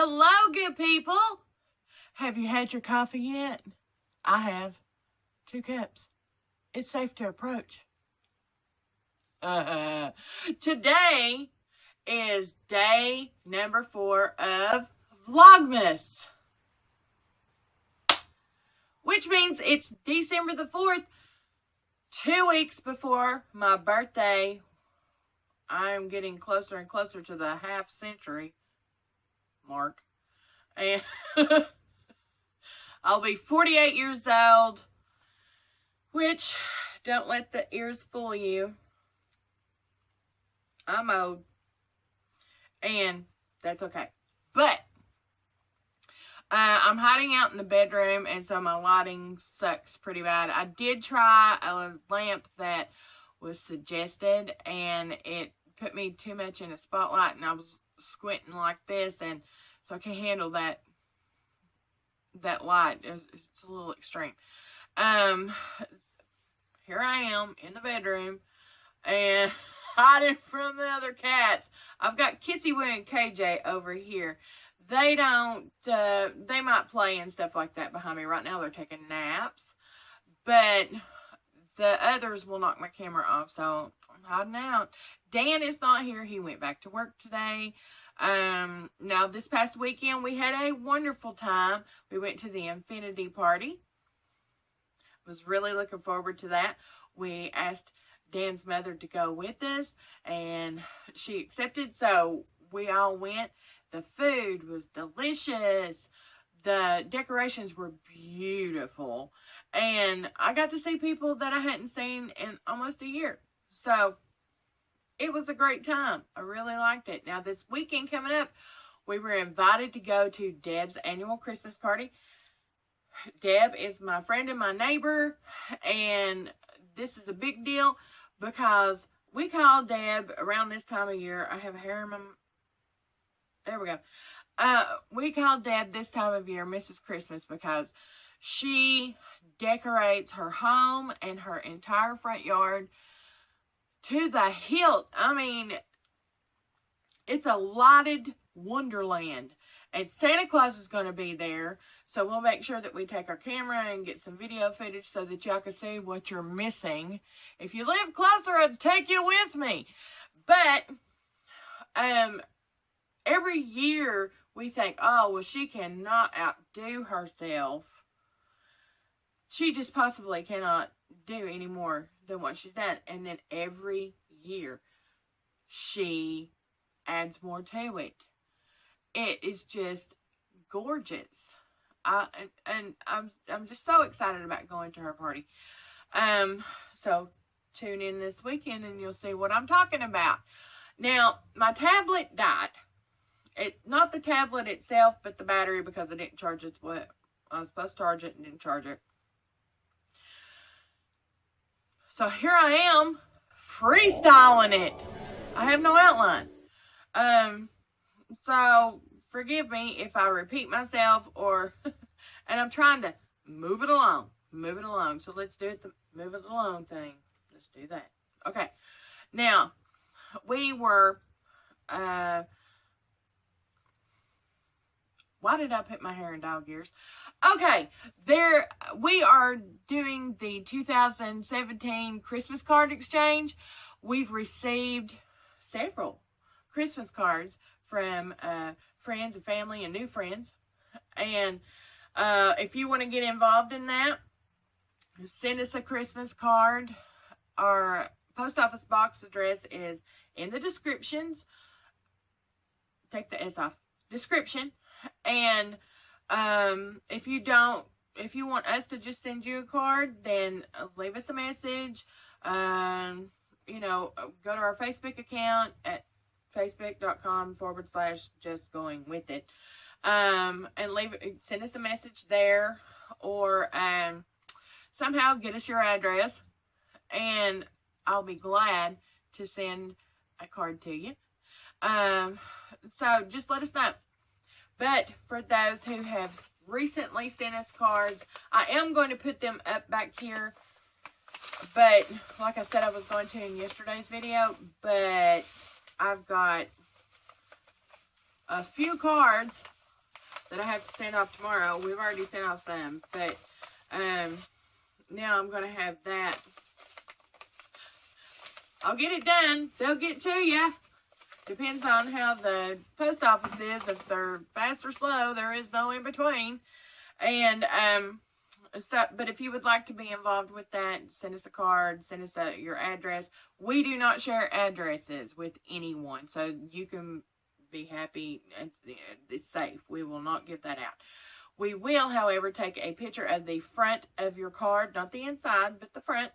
Hello, good people. Have you had your coffee yet? I have. 2 cups. It's safe to approach. Today is day number 4 of Vlogmas, which means it's December the 4th, 2 weeks before my birthday. I'm getting closer and closer to the half-century mark, and I'll be 48 years old, which, don't let the ears fool you, I'm old, and that's okay. But I'm hiding out in the bedroom, and so my lighting sucks pretty bad. I did try a lamp that was suggested, and it put me too much in a spotlight, and I was squinting like this, and so I can't handle that light. It's a little extreme. Here I am in the bedroom, and hiding from the other cats. I've got Kissy Woo and KJ over here. They don't, they might play and stuff like that behind me. Right now they're taking naps, but the others will knock my camera off, so I'm hiding out. Dan is not here. He went back to work today. Now this past weekend we had a wonderful time. We went to the infinity party. Was really looking forward to that. We asked Dan's mother to go with us, and she accepted, so we all went. The food was delicious. The decorations were beautiful. And I got to see people that I hadn't seen in almost a year. So it was a great time. I really liked it. Now this weekend coming up, we were invited to go to Deb's annual Christmas party. Deb is my friend and my neighbor, and this is a big deal because we call Deb around this time of year. I have hair in my... There we go. We call Deb this time of year Mrs. Christmas because she decorates her home and her entire front yard to the hilt. I mean, it's a lighted wonderland. And Santa Claus is going to be there, so we'll make sure that we take our camera and get some video footage so that y'all can see what you're missing. If you live closer, I'd take you with me. But, every year we think, oh, well, she cannot outdo herself. She just possibly cannot do any more than what she's done. And then every year she adds more to it. It is just gorgeous. And I'm just so excited about going to her party. So tune in this weekend and you'll see what I'm talking about. Now, my tablet died. Not the tablet itself, but the battery, because I didn't charge it. What I was supposed to charge it and didn't charge it. So here I am, freestyling it. I have no outline. So forgive me if I repeat myself, or and I'm trying to move it along. So let's do it, the move it along thing. Let's do that. Okay. Now, we were, why did I put my hair in dog ears? Okay, we are doing the 2017 Christmas card exchange. We've received several Christmas cards from friends and family and new friends. And if you want to get involved in that, send us a Christmas card. Our post office box address is in the descriptions. Take the S off. Description. And if you want us to just send you a card, then leave us a message. You know, go to our Facebook account at facebook.com/justgoingwithit. And send us a message there, or somehow get us your address, and I'll be glad to send a card to you. So just let us know. But for those who have recently sent us cards, I am going to put them up back here. But like I said, I was going to in yesterday's video, but I've got a few cards that I have to send off tomorrow. We've already sent off some, but now I'm going to have that. I'll get it done. They'll get to you. Depends on how the post office is. If they're fast or slow, there is no in between. And so, but if you would like to be involved with that, send us a card, send us your address. We do not share addresses with anyone, so you can be happy. It's safe. We will not give that out. We will, however, take a picture of the front of your card, not the inside, but the front,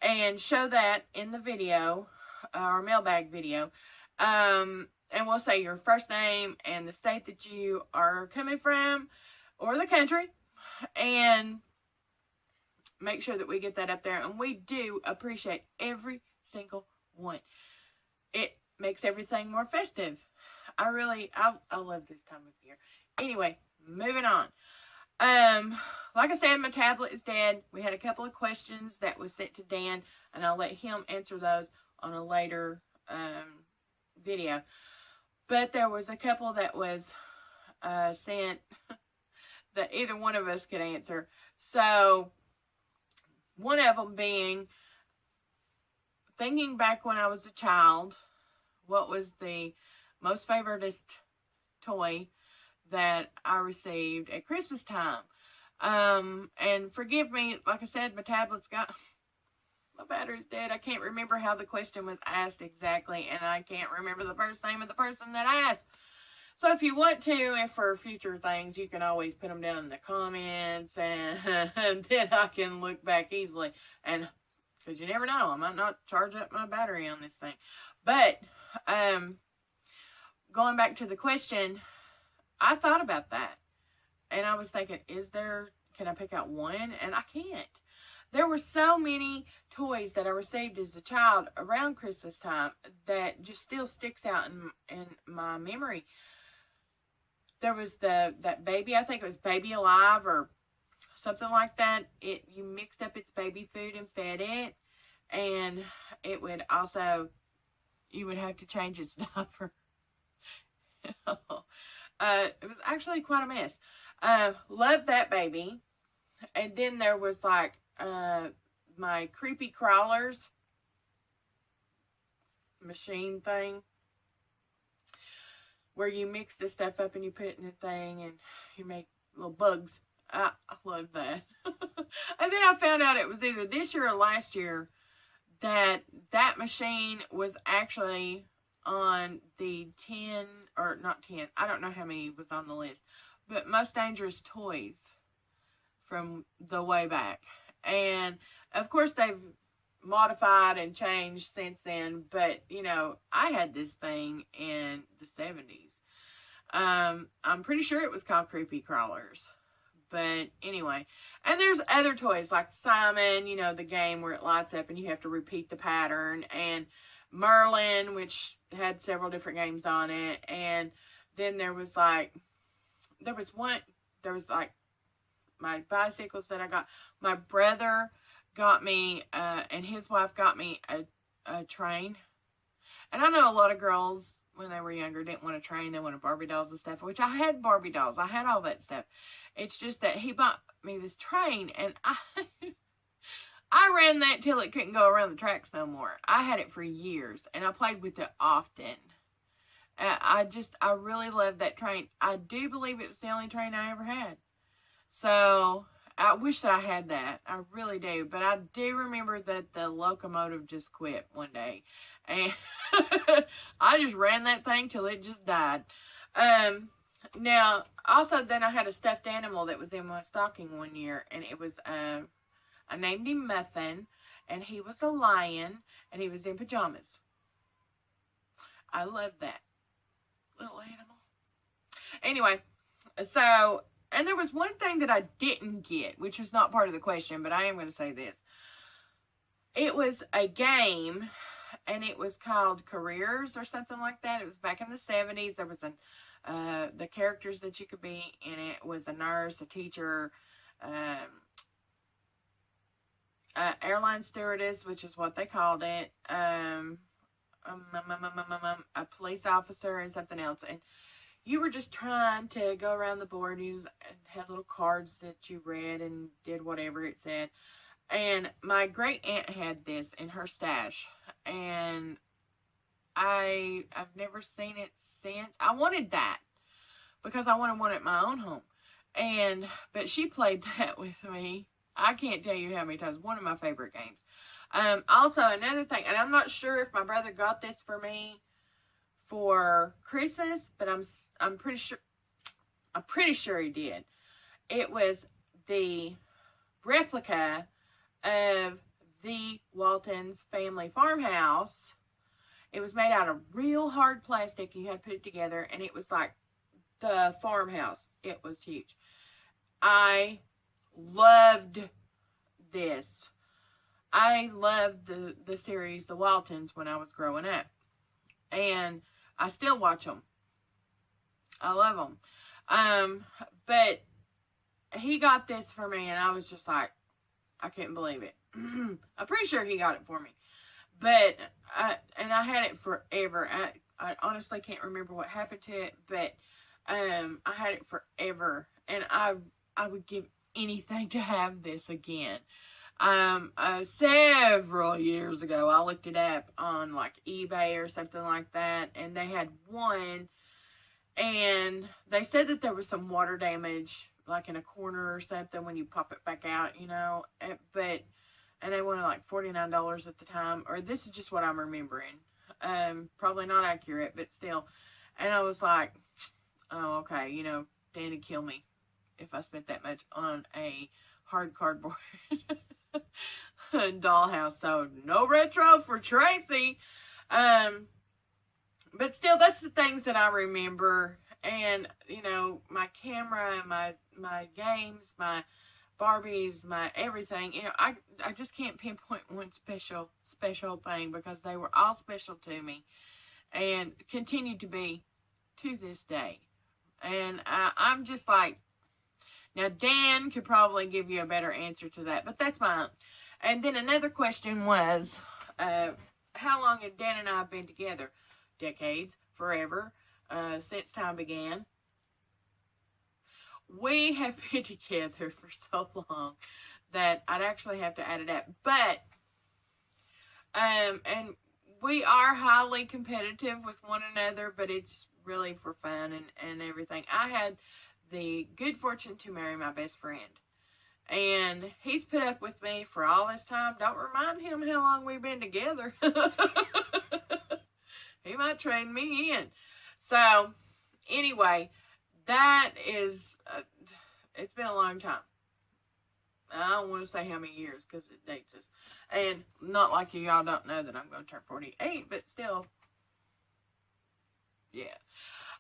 and show that in the video, our mailbag video. And we'll say your first name and the state that you are coming from, or the country, and make sure that we get that up there. And we do appreciate every single one. It makes everything more festive. I love this time of year. Anyway, moving on. Like I said, my tablet is dead. We had a couple of questions that was sent to Dan, and I'll let him answer those on a later video. But there was a couple that was sent that either one of us could answer. So, one of them being, thinking back when I was a child, what was the most favoritist toy that I received at Christmas time? And forgive me, like I said, my tablet's got, my battery's dead. I can't remember how the question was asked exactly, and I can't remember the first name of the person that asked. So if you want to, and for future things, you can always put them down in the comments, and then I can look back easily. And because you never know, I might not charge up my battery on this thing. But going back to the question, I thought about that, and I was thinking, can I pick out one? And I can't. There were so many toys that I received as a child around Christmas time that just still sticks out in my memory. There was that baby, I think it was Baby Alive or something like that. You mixed up its baby food and fed it, and it would also, you would have to change its diaper. It was actually quite a mess. Loved that baby. And then there was like my creepy crawlers machine thing, where you mix this stuff up and you put it in a thing and you make little bugs. I love that. And then I found out it was either this year or last year that machine was actually on the 10, or not 10, I don't know how many was on the list, but Most Dangerous Toys from the way back. And of course they've modified and changed since then, but you know, I had this thing in the 70s. I'm pretty sure it was called Creepy Crawlers, but anyway. And there's other toys like Simon, you know, the game where it lights up and you have to repeat the pattern, and Merlin, which had several different games on it. And then there was like my bicycles that I got. My brother got me, and his wife got me a train. And I know a lot of girls, when they were younger, didn't want a train. They wanted Barbie dolls and stuff, which I had Barbie dolls. I had all that stuff. It's just that he bought me this train, and I ran that till it couldn't go around the tracks no more. I had it for years, and I played with it often. I really loved that train. I do believe it was the only train I ever had. So, I wish that I had that. I really do. But I do remember that the locomotive just quit one day. And I just ran that thing till it just died. Now, also then I had a stuffed animal that was in my stocking one year. And it was, I named him Muffin. And he was a lion. And he was in pajamas. I loved that little animal. Anyway, so... And there was one thing that I didn't get, which is not part of the question, but I am going to say this. It was a game, and it was called Careers or something like that. It was back in the 70s. There was the characters that you could be in it was a nurse, a teacher, airline stewardess, which is what they called it, a police officer, and something else. And you were just trying to go around the board. You had little cards that you read and did whatever it said. And my great aunt had this in her stash, and I've never seen it since. I wanted that because I wanted one at my own home, but she played that with me. I can't tell you how many times. One of my favorite games. Also, another thing, and I'm not sure if my brother got this for me for Christmas, but I'm pretty sure he did. It was the replica of the Walton's family farmhouse. It was made out of real hard plastic. You had to put it together, and it was like the farmhouse. It was huge. I loved this. I loved the series The Waltons when I was growing up, and I still watch them. I love them. But he got this for me, and I was just like, I couldn't believe it. I'm pretty sure he got it for me. But, and I had it forever. I honestly can't remember what happened to it, but I had it forever. And I would give anything to have this again. Several years ago, I looked it up on like eBay or something like that, and they had one, and they said that there was some water damage, like in a corner or something when you pop it back out, you know, and they wanted like $49 at the time, or this is just what I'm remembering. Probably not accurate, but still. And I was like, oh, okay, you know, Dan'd kill me if I spent that much on a hard cardboard dollhouse. So no retro for Tracy. But still, that's the things that I remember. And, you know, my camera, my games, my Barbies, my everything. You know, I just can't pinpoint one special thing, because they were all special to me and continue to be to this day. And I'm just like, now Dan could probably give you a better answer to that, but that's mine. And then another question was, how long had Dan and I been together? Decades, forever, since time began. We have been together for so long that I'd actually have to add it up. But, and we are highly competitive with one another, but it's really for fun and everything. I had the good fortune to marry my best friend, and he's put up with me for all this time. Don't remind him how long we've been together. He might trade me in. So, anyway, that is, it's been a long time. I don't want to say how many years, because it dates us. And not like y'all don't know that I'm going to turn 48, but still, yeah.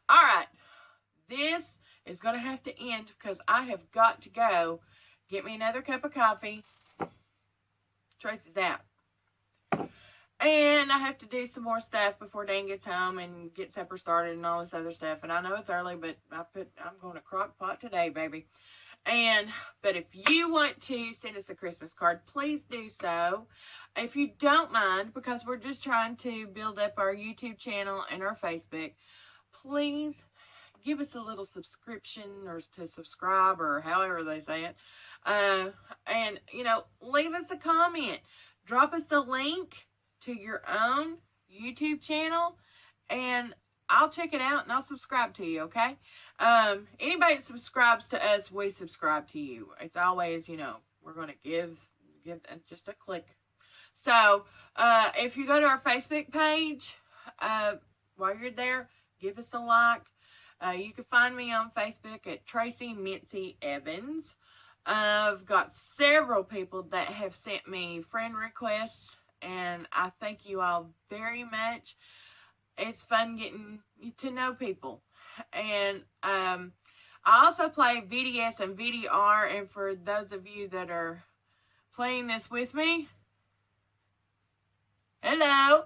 Alright, this is going to have to end, because I have got to go get me another cup of coffee. Tracy's out. And I have to do some more stuff before Dan gets home and get supper started and all this other stuff. And I know it's early, but I'm going to crock pot today, baby. But if you want to send us a Christmas card, please do so. If you don't mind, because we're just trying to build up our YouTube channel and our Facebook, please give us a little subscription, or to subscribe, or however they say it. And, you know, leave us a comment. Drop us a link to your own YouTube channel, and I'll check it out and I'll subscribe to you, okay? Anybody that subscribes to us, we subscribe to you. It's always, you know, we're going to give just a click. So, if you go to our Facebook page, while you're there, give us a like. You can find me on Facebook at Tracy Mitzi Evans. I've got several people that have sent me friend requests, and I thank you all very much. It's fun getting to know people. And I also play VDS and VDR, and for those of you that are playing this with me, hello.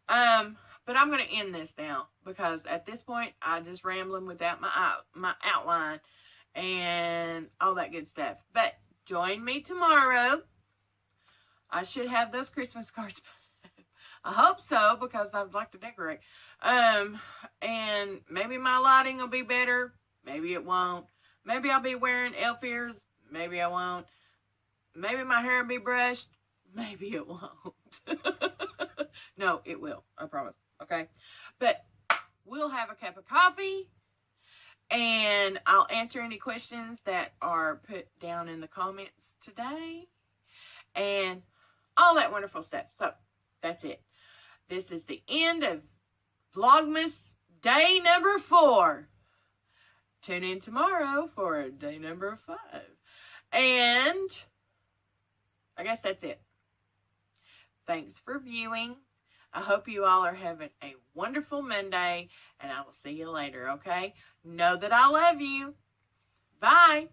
But I'm going to end this now, because at this point, I'm just rambling without my outline and all that good stuff. But join me tomorrow. I should have those Christmas cards. I hope so, because I'd like to decorate. And maybe my lighting will be better. Maybe it won't. Maybe I'll be wearing elf ears. Maybe I won't. Maybe my hair will be brushed. Maybe it won't. No, it will. I promise. Okay? But we'll have a cup of coffee. And I'll answer any questions that are put down in the comments today. And all that wonderful stuff. So, that's it. This is the end of Vlogmas Day number 4. Tune in tomorrow for day number 5. And I guess that's it. Thanks for viewing. I hope you all are having a wonderful Monday, and I will see you later, okay? Know that I love you. Bye.